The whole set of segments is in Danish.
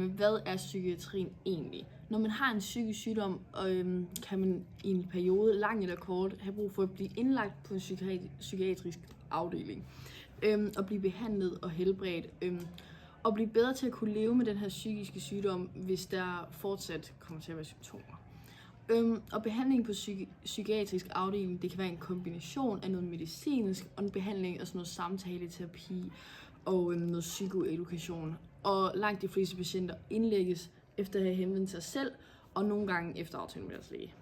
Hvad er psykiatrien egentlig? Når man har en psykisk sygdom, kan man i en periode, lang eller kort, have brug for at blive indlagt på en psykiatrisk afdeling. Og blive behandlet og helbredt. Og blive bedre til at kunne leve med den her psykiske sygdom, hvis der fortsat kommer til at være symptomer. Og behandling på psykiatrisk afdeling, det kan være en kombination af noget medicinsk og en behandling af sådan noget samtaleterapi og noget psykoedukation. Og langt de fleste patienter indlægges efter at have henvendt sig selv, og nogle gange efter aftale med deres læge.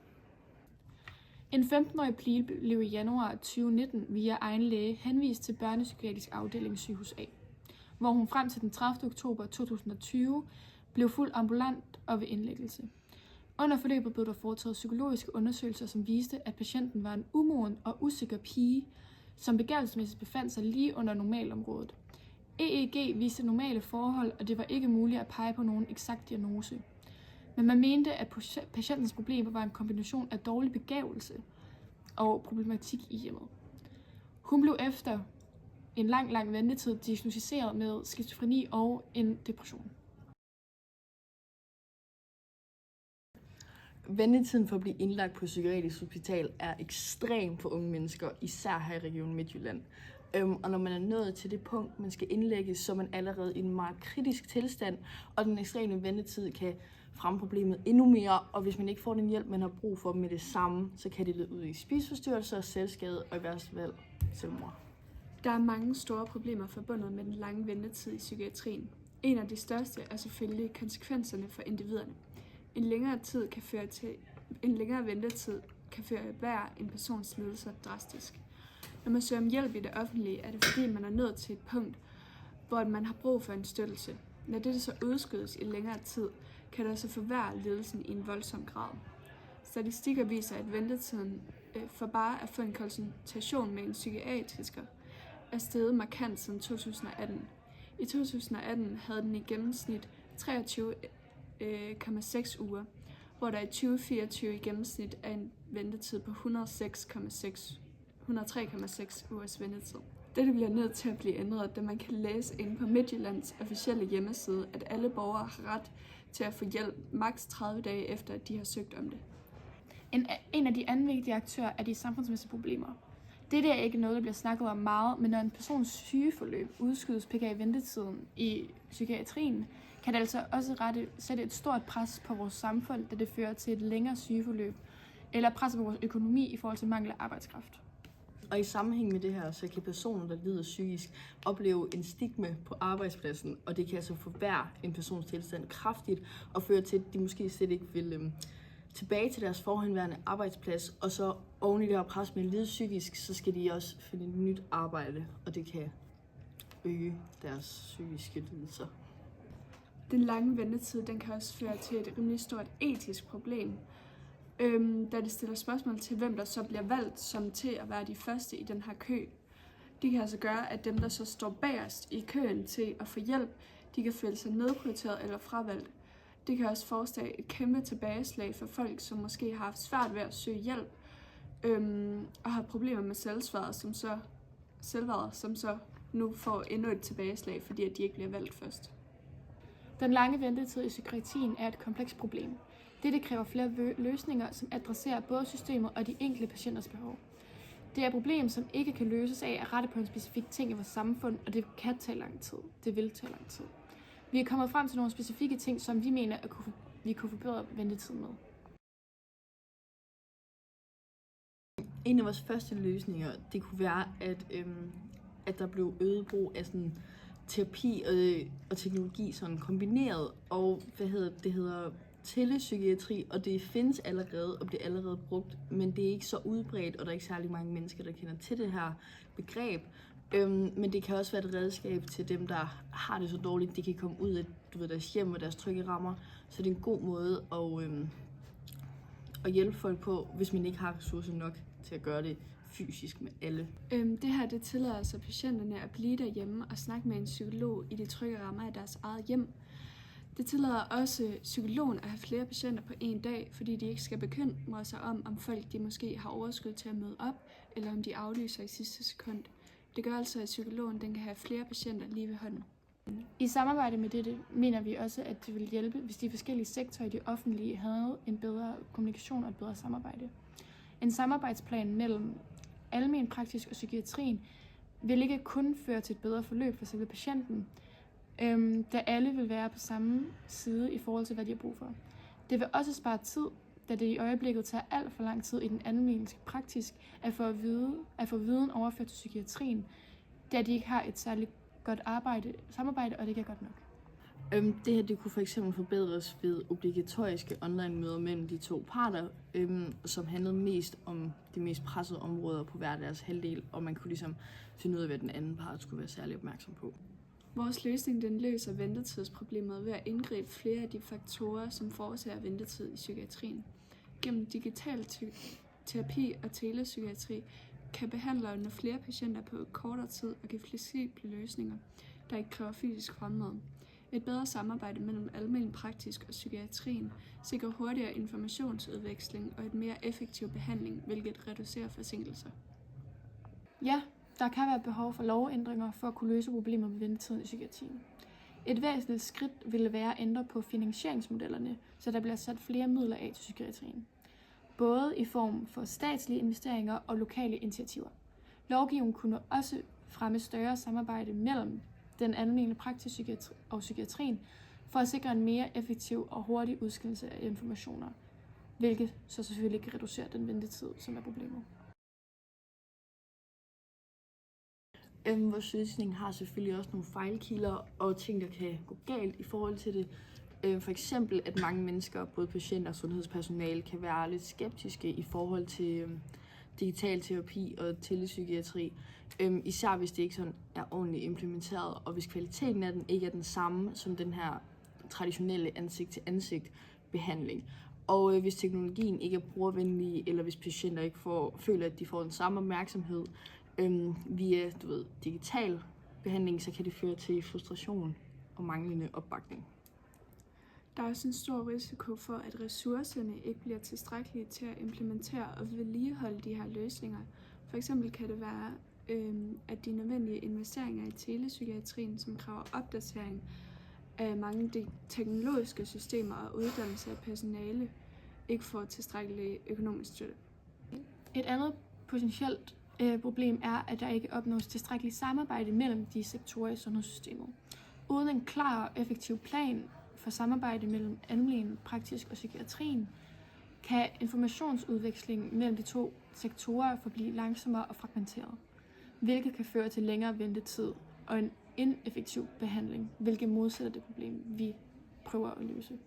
En 15-årig pige blev i januar 2019 via egen læge henvist til børnepsykiatrisk afdeling Sygehus A, hvor hun frem til den 30. oktober 2020 blev fuldt ambulant og ved indlæggelse. Under forløbet blev der foretaget psykologiske undersøgelser, som viste, at patienten var en umoden og usikker pige, som begavelsesmæssigt befandt sig lige under normalområdet. EEG viste normale forhold, og det var ikke muligt at pege på nogen eksakt diagnose. Men man mente, at patientens problemer var en kombination af dårlig begavelse og problematik i hjemmet. Hun blev efter en lang ventetid diagnosticeret med skizofreni og en depression. Ventetiden for at blive indlagt på psykiatrisk hospital er ekstrem for unge mennesker, især her i Region Midtjylland. Og når man er nået til det punkt, man skal indlægges, så er man allerede i en meget kritisk tilstand, og den ekstreme ventetid kan fremme problemet endnu mere, og hvis man ikke får den hjælp, man har brug for med det samme, så kan det lede ud i spiseforstyrrelser, selvskade og i værste fald selvmord. Der er mange store problemer forbundet med den lange ventetid i psykiatrien. En af de største er selvfølgelig konsekvenserne for individerne. En længere ventetid kan forværre en persons lidelser drastisk. Når man søger om hjælp i det offentlige, er det fordi, man er nået til et punkt, hvor man har brug for en støttelse. Når dette så udskydes i længere tid, kan det så forværre lidelsen i en voldsom grad. Statistikker viser, at ventetiden for bare at få en konsultation med en psykiatriker er steget markant siden 2018. I 2018 havde den i gennemsnit 23,6 uger, hvor der i 2024 i gennemsnit er en ventetid på 103,6 ugers ventetid. Dette bliver nødt til at blive ændret, da man kan læse inde på Midtjyllands officielle hjemmeside, at alle borgere har ret til at få hjælp maks 30 dage efter, at de har søgt om det. En af de anden vigtige aktører er de samfundsmæssige problemer. Dette er ikke noget, der bliver snakket om meget, men når en persons sygeforløb udskydes i ventetiden i psykiatrien, kan det altså også sætte et stort pres på vores samfund, da det fører til et længere sygeforløb, eller presser på vores økonomi i forhold til mangel af arbejdskraft. Og i sammenhæng med det her, så kan personer, der lider psykisk, opleve en stigma på arbejdspladsen, og det kan altså forværre en persons tilstand kraftigt, og føre til, at de måske slet ikke vil tilbage til deres forhenværende arbejdsplads, og så oven i det her pres med at lide psykisk, så skal de også finde et nyt arbejde, og det kan øge deres psykiske lidelser. Den lange ventetid, den kan også føre til et rimelig stort etisk problem, da det stiller spørgsmål til, hvem der så bliver valgt som til at være de første i den her kø. Det kan altså gøre, at dem, der så står bagerst i køen til at få hjælp, de kan føle sig nedprioriteret eller fravalgt. Det kan også forårsage et kæmpe tilbageslag for folk, som måske har haft svært ved at søge hjælp, og har problemer med selvværdet, som så nu får endnu et tilbageslag, fordi at de ikke bliver valgt først. Den lange ventetid i psykiatrien er et komplekst problem. Dette kræver flere løsninger, som adresserer både systemet og de enkelte patienters behov. Det er et problem, som ikke kan løses af at rette på en specifik ting i vores samfund, og det kan tage lang tid. Det vil tage lang tid. Vi er kommet frem til nogle specifikke ting, som vi mener, at vi kunne forbedre ventetiden med. En af vores første løsninger, det kunne være, at der blev øget brug af sådan terapi og teknologi sådan kombineret, og det hedder telepsykiatri, og det findes allerede og bliver allerede brugt, men det er ikke så udbredt, og der er ikke særlig mange mennesker, der kender til det her begreb. Men det kan også være et redskab til dem, der har det så dårligt, de kan komme ud af deres hjem og deres trygge rammer, så det er en god måde at hjælpe folk på, hvis man ikke har ressourcer nok til at gøre det fysisk med alle. Det her, det tillader altså patienterne at blive derhjemme og snakke med en psykolog i de trygge rammer af deres eget hjem. Det tillader også psykologen at have flere patienter på en dag, fordi de ikke skal bekymre sig om folk de måske har overskud til at møde op, eller om de aflyser i sidste sekund. Det gør altså, at psykologen den kan have flere patienter lige ved hånden. I samarbejde med dette mener vi også, at det vil hjælpe, hvis de forskellige sektorer i det offentlige havde en bedre kommunikation og et bedre samarbejde. En samarbejdsplan mellem almen praktisk og psykiatrien vil ikke kun føre til et bedre forløb for selve patienten, da alle vil være på samme side i forhold til, hvad de har brug for. Det vil også spare tid, da det i øjeblikket tager alt for lang tid i den almene praktisk at få viden overført til psykiatrien, da de ikke har et særligt godt samarbejde, og det ikke er godt nok. Det her det kunne for eksempel forbedres ved obligatoriske online-møder mellem de to parter, som handlede mest om de mest pressede områder på hver deres halvdel, og man kunne ligesom finde ud af, hvad den anden part skulle være særlig opmærksom på. Vores løsning den løser ventetidsproblemet ved at indgribe flere af de faktorer, som forårsager ventetid i psykiatrien. Gennem digital terapi og telepsykiatri kan behandlere nå flere patienter på kortere tid og give fleksible løsninger, der ikke kræver fysisk fremmøde. Et bedre samarbejde mellem almen praktisk og psykiatrien sikrer hurtigere informationsudveksling og et mere effektiv behandling, hvilket reducerer forsinkelser. Ja, der kan være behov for lovændringer for at kunne løse problemer med ventetiden i psykiatrien. Et væsentligt skridt ville være at ændre på finansieringsmodellerne, så der bliver sat flere midler af til psykiatrien. Både i form for statslige investeringer og lokale initiativer. Lovgivningen kunne også fremme større samarbejde mellem den almene praktisk og psykiatrien for at sikre en mere effektiv og hurtig udskillelse af informationer, hvilket så selvfølgelig kan reducere den ventetid, som er problemet. Vores løsning har selvfølgelig også nogle fejlkilder og ting, der kan gå galt i forhold til det. For eksempel, at mange mennesker, både patienter og sundhedspersonale, kan være lidt skeptiske i forhold til digital terapi og telepsykiatri. Især hvis det ikke sådan er ordentligt implementeret, og hvis kvaliteten af den ikke er den samme som den her traditionelle ansigt-til-ansigt behandling. Og hvis teknologien ikke er brugervenlig, eller hvis patienter ikke føler, at de får den samme opmærksomhed via digital behandling, så kan det føre til frustration og manglende opbakning. Der er også en stor risiko for, at ressourcerne ikke bliver tilstrækkelige til at implementere og vedligeholde de her løsninger. For eksempel kan det være, at de nødvendige investeringer i telepsykiatrien, som kræver opdatering af mange teknologiske systemer og uddannelse af personale, ikke får tilstrækkelig økonomisk støtte. Et andet potentielt problem er, at der ikke opnås tilstrækkeligt samarbejde mellem de sektorer i sundhedssystemet. Uden en klar og effektiv plan for samarbejde mellem almen praktisk og psykiatrien, kan informationsudveksling mellem de to sektorer forblive langsommere og fragmenteret, hvilket kan føre til længere ventetid og en ineffektiv behandling, hvilket modsætter det problem, vi prøver at løse.